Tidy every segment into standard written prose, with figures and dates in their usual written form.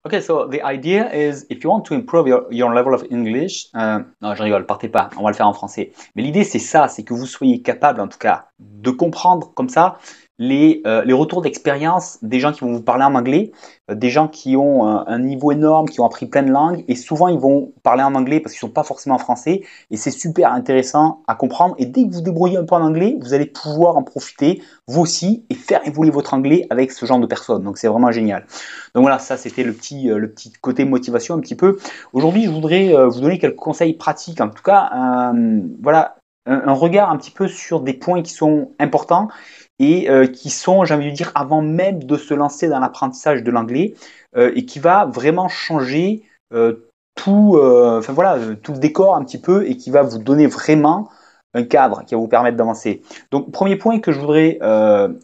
Okay, so the idea is if you want to improve your level of English, non, je rigole, partez pas, on va le faire en français. Mais l'idée, c'est ça, c'est que vous soyez capable, en tout cas, de comprendre comme ça les retours d'expérience des gens qui vont vous parler en anglais, des gens qui ont un niveau énorme, qui ont appris plein de langues, et souvent, ils vont parler en anglais parce qu'ils sont pas forcément français, et c'est super intéressant à comprendre. Et dès que vous débrouillez un peu en anglais, vous allez pouvoir en profiter, vous aussi, et faire évoluer votre anglais avec ce genre de personnes. Donc, c'est vraiment génial. Donc voilà, ça c'était le petit côté motivation un petit peu. Aujourd'hui, je voudrais vous donner quelques conseils pratiques, en tout cas, voilà, un regard un petit peu sur des points qui sont importants et qui sont, j'ai envie de dire, avant même de se lancer dans l'apprentissage de l'anglais et qui va vraiment changer enfin voilà, tout le décor un petit peu et qui va vous donner vraiment un cadre qui va vous permettre d'avancer. Donc, premier point que je voudrais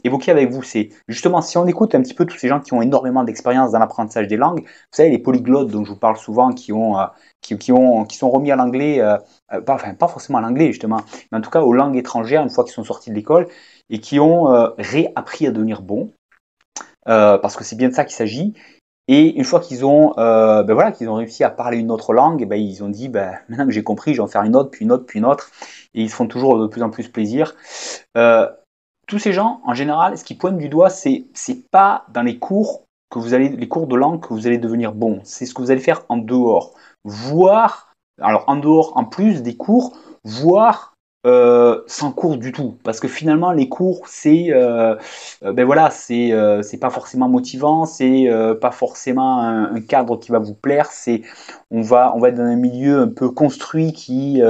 évoquer avec vous, c'est justement si on écoute un petit peu tous ces gens qui ont énormément d'expérience dans l'apprentissage des langues, vous savez, les polyglottes dont je vous parle souvent, qui sont remis à l'anglais, pas forcément à l'anglais justement, mais en tout cas aux langues étrangères une fois qu'ils sont sortis de l'école et qui ont réappris à devenir bons, parce que c'est bien de ça qu'il s'agit. Et une fois qu'ils ont, voilà, qu'ils ont réussi à parler une autre langue, et ben, ils ont dit, maintenant que j'ai compris, je vais en faire une autre, puis une autre, puis une autre. Et ils se font toujours de plus en plus plaisir. Euh, tous ces gens, en général, ce qu'ils pointent du doigt, c'est pas dans les cours que vous allez, les cours de langue que vous allez devenir bon. C'est ce que vous allez faire en dehors. Voire, alors en dehors, en plus des cours, voire sans cours du tout. Parce que finalement, les cours, ben voilà, c'est pas forcément motivant, c'est pas forcément un cadre qui va vous plaire. On va être dans un milieu un peu construit qui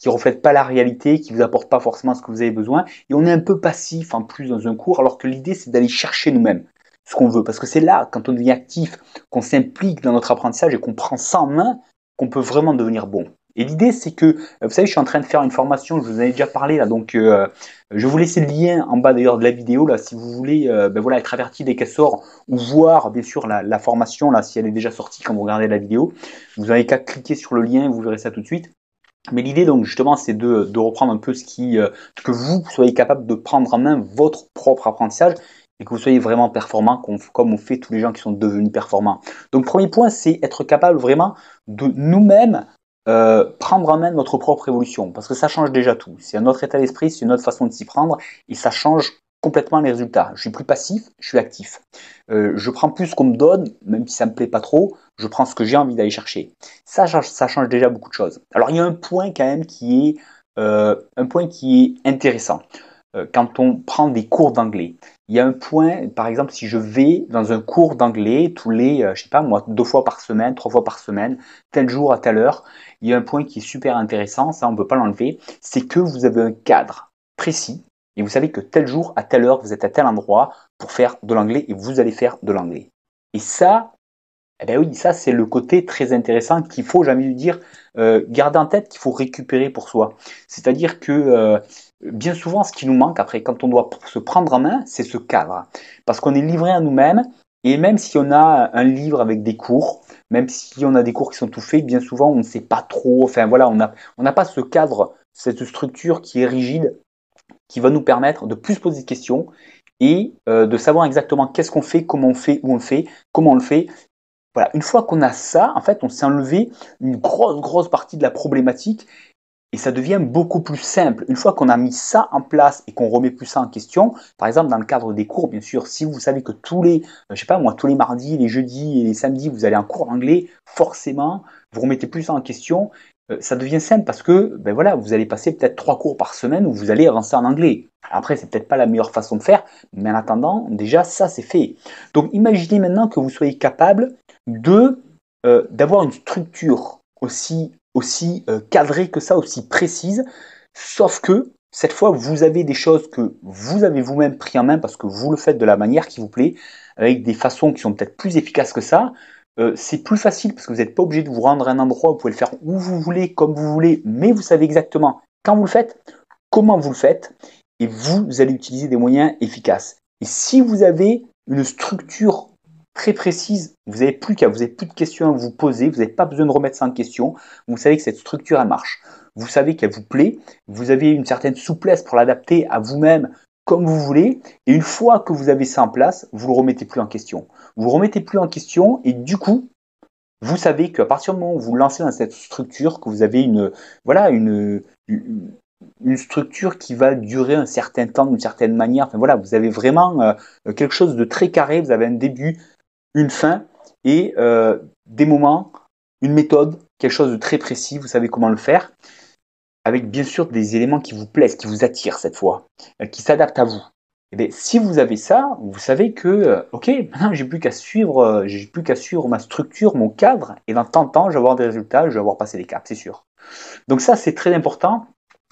reflète pas la réalité, qui vous apporte pas forcément ce que vous avez besoin. Et on est un peu passif en plus dans un cours, alors que l'idée c'est d'aller chercher nous-mêmes ce qu'on veut. Parce que c'est là, quand on devient actif, qu'on s'implique dans notre apprentissage et qu'on prend ça en main, qu'on peut vraiment devenir bon. Et l'idée, c'est que, vous savez, je suis en train de faire une formation, je vous en ai déjà parlé là, donc je vais vous laisser le lien en bas d'ailleurs de la vidéo, là, si vous voulez ben voilà, être averti dès qu'elle sort, ou voir bien sûr la formation, là, si elle est déjà sortie quand vous regardez la vidéo. Vous n'avez qu'à cliquer sur le lien, vous verrez ça tout de suite. Mais l'idée, donc, justement, c'est de reprendre un peu que vous soyez capable de prendre en main votre propre apprentissage et que vous soyez vraiment performant comme on fait tous les gens qui sont devenus performants. Donc, premier point, c'est être capable vraiment de nous-mêmes prendre en main notre propre évolution parce que ça change déjà tout. C'est un autre état d'esprit, c'est une autre façon de s'y prendre et ça change complètement les résultats. Je suis plus passif, je suis actif. Je prends plus ce qu'on me donne, même si ça me plaît pas trop, je prends ce que j'ai envie d'aller chercher. Ça change déjà beaucoup de choses. Alors il y a un point quand même un point qui est intéressant quand on prend des cours d'anglais. Il y a un point, par exemple, si je vais dans un cours d'anglais tous les, je sais pas moi, 2 fois par semaine, 3 fois par semaine, tel jour à telle heure, il y a un point qui est super intéressant, ça on ne peut pas l'enlever, c'est que vous avez un cadre précis et vous savez que tel jour à telle heure, vous êtes à tel endroit pour faire de l'anglais et vous allez faire de l'anglais. Et ça, eh bien oui, ça c'est le côté très intéressant qu'il faut jamais lui dire, garder en tête qu'il faut récupérer pour soi. C'est-à-dire que bien souvent, ce qui nous manque après, quand on doit se prendre en main, c'est ce cadre. Parce qu'on est livré à nous-mêmes, et même si on a un livre avec des cours, même si on a des cours qui sont tout faits, bien souvent on ne sait pas trop, enfin voilà, on n'a pas ce cadre, cette structure qui est rigide, qui va nous permettre de plus poser de questions et de savoir exactement qu'est-ce qu'on fait, comment on fait, où on le fait, comment on le fait. Voilà, une fois qu'on a ça, en fait, on s'est enlevé une grosse partie de la problématique et ça devient beaucoup plus simple. Une fois qu'on a mis ça en place et qu'on remet plus ça en question, par exemple dans le cadre des cours, bien sûr, si vous savez que je sais pas moi, tous les mardis, les jeudis et les samedis, vous allez en cours d'anglais, forcément, vous remettez plus ça en question, ça devient simple parce que, ben voilà, vous allez passer peut-être 3 cours par semaine où vous allez avancer en anglais. Après, c'est peut-être pas la meilleure façon de faire, mais en attendant, déjà, ça, c'est fait. Donc, imaginez maintenant que vous soyez capable d'avoir une structure aussi cadrée que ça, aussi précise, sauf que cette fois, vous avez des choses que vous avez vous-même pris en main parce que vous le faites de la manière qui vous plaît, avec des façons qui sont peut-être plus efficaces que ça. C'est plus facile parce que vous n'êtes pas obligé de vous rendre à un endroit, vous pouvez le faire où vous voulez, comme vous voulez, mais vous savez exactement quand vous le faites, comment vous le faites, et vous allez utiliser des moyens efficaces. Et si vous avez une structure très précise, vous n'avez plus de questions à vous poser, vous n'avez pas besoin de remettre ça en question, vous savez que cette structure, elle marche. Vous savez qu'elle vous plaît, vous avez une certaine souplesse pour l'adapter à vous-même comme vous voulez, et une fois que vous avez ça en place, vous ne le remettez plus en question. Vous ne le remettez plus en question, et du coup, vous savez qu'à partir du moment où vous lancez dans cette structure, que vous avez voilà, une structure qui va durer un certain temps, d'une certaine manière. Enfin voilà, vous avez vraiment quelque chose de très carré. Vous avez un début, une fin et des moments, une méthode, quelque chose de très précis. Vous savez comment le faire, avec bien sûr des éléments qui vous plaisent, qui vous attirent cette fois, qui s'adaptent à vous. Et bien, si vous avez ça, vous savez que, ok, maintenant j'ai plus qu'à suivre ma structure, mon cadre, et dans tant de temps, je vais avoir des résultats, je vais avoir passé des caps, c'est sûr. Donc ça, c'est très important.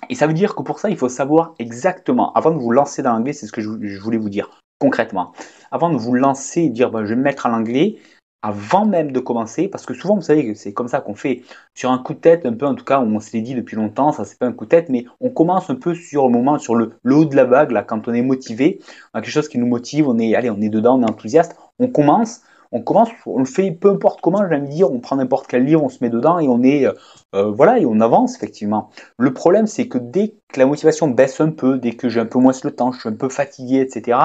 Et ça veut dire que pour ça, il faut savoir exactement, avant de vous lancer dans l'anglais, c'est ce que je voulais vous dire concrètement. Avant de vous lancer et dire, ben, je vais me mettre à l'anglais, avant même de commencer, parce que souvent, vous savez que c'est comme ça qu'on fait, sur un coup de tête, un peu en tout cas, on se l'est dit depuis longtemps, ça c'est pas un coup de tête, mais on commence un peu sur le moment, sur le haut de la vague, là, quand on est motivé, on a quelque chose qui nous motive, allez, on est dedans, on est enthousiaste, on commence, on le fait peu importe comment, j'ai envie de dire, on prend n'importe quel livre, on se met dedans et on est, voilà, et on avance effectivement. Le problème, c'est que dès que la motivation baisse un peu, dès que j'ai un peu moins le temps, je suis un peu fatigué, etc.,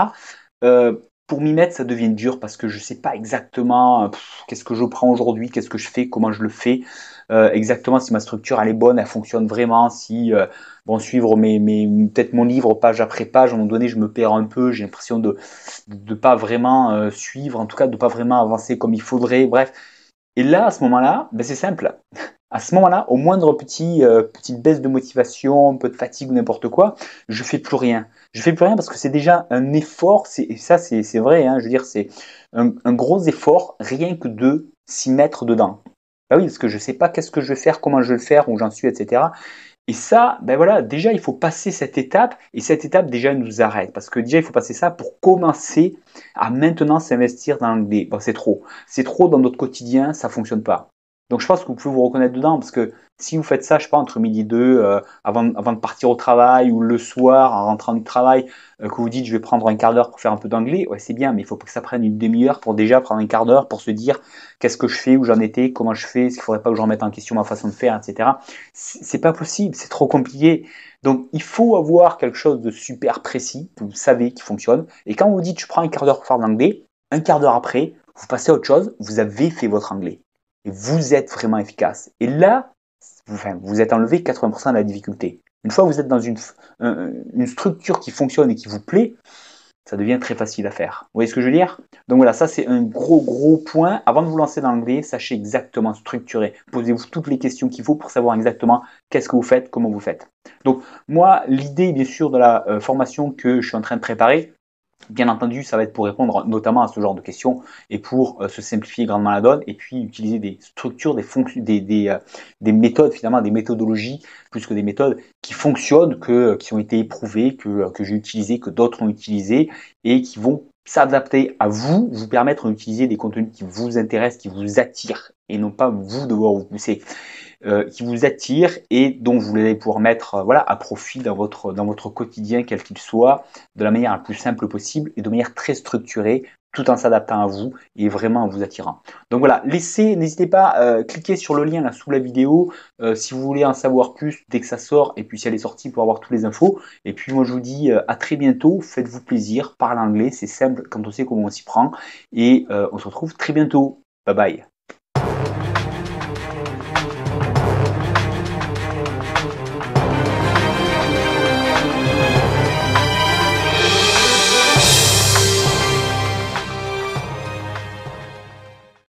pour m'y mettre, ça devient dur parce que je ne sais pas exactement qu'est-ce que je prends aujourd'hui, qu'est-ce que je fais, comment je le fais, exactement si ma structure elle est bonne, elle fonctionne vraiment, si bon suivre peut-être mon livre page après page, à un moment donné je me perds un peu, j'ai l'impression de pas vraiment suivre, en tout cas de pas vraiment avancer comme il faudrait, bref. Et là, à ce moment-là, ben, c'est simple. À ce moment-là, au moindre petite baisse de motivation, un peu de fatigue ou n'importe quoi, je fais plus rien. Je fais plus rien parce que c'est déjà un effort, et ça c'est vrai, hein, je veux dire, c'est un gros effort rien que de s'y mettre dedans. Bah oui, parce que je sais pas qu'est-ce que je vais faire, comment je vais le faire, où j'en suis, etc. Et ça, ben voilà, déjà il faut passer cette étape, et cette étape déjà elle nous arrête, parce que déjà il faut passer ça pour commencer à maintenant s'investir dans l'anglais. Bon, c'est trop dans notre quotidien, ça fonctionne pas. Donc je pense que vous pouvez vous reconnaître dedans, parce que si vous faites ça, je sais pas, entre midi et deux, avant de partir au travail, ou le soir, en rentrant du travail, que vous dites je vais prendre un quart d'heure pour faire un peu d'anglais, ouais c'est bien, mais il faut que ça prenne une demi-heure pour déjà prendre un quart d'heure pour se dire qu'est-ce que je fais, où j'en étais, comment je fais, est-ce qu'il faudrait pas que je remette en question ma façon de faire, etc. C'est pas possible, c'est trop compliqué. Donc il faut avoir quelque chose de super précis, que vous savez qui fonctionne, et quand vous dites je prends un quart d'heure pour faire de l'anglais, un quart d'heure après, vous passez à autre chose, vous avez fait votre anglais. Et vous êtes vraiment efficace. Et là, vous êtes enlevé 80% de la difficulté. Une fois que vous êtes dans une structure qui fonctionne et qui vous plaît, ça devient très facile à faire. Vous voyez ce que je veux dire? Donc voilà, ça c'est un gros point. Avant de vous lancer dans l'anglais, sachez exactement structurer. Posez-vous toutes les questions qu'il faut pour savoir exactement qu'est-ce que vous faites, comment vous faites. Donc moi, l'idée bien sûr de la formation que je suis en train de préparer, bien entendu, ça va être pour répondre notamment à ce genre de questions et pour se simplifier grandement la donne et puis utiliser des structures, des fonctions, des méthodes finalement, des méthodologies plus que des méthodes qui fonctionnent, qui ont été éprouvées, que j'ai utilisées, que d'autres ont utilisées et qui vont s'adapter à vous, vous permettre d'utiliser des contenus qui vous intéressent, qui vous attirent et non pas vous devoir vous pousser. Qui vous attire et dont vous allez pouvoir mettre voilà, à profit dans votre quotidien, quel qu'il soit, de la manière la plus simple possible et de manière très structurée, tout en s'adaptant à vous et vraiment en vous attirant. Donc voilà, n'hésitez pas à cliquer sur le lien là sous la vidéo si vous voulez en savoir plus dès que ça sort et puis si elle est sortie pour avoir toutes les infos. Et puis moi je vous dis à très bientôt, faites-vous plaisir, parlez anglais, c'est simple quand on sait comment on s'y prend et on se retrouve très bientôt. Bye bye.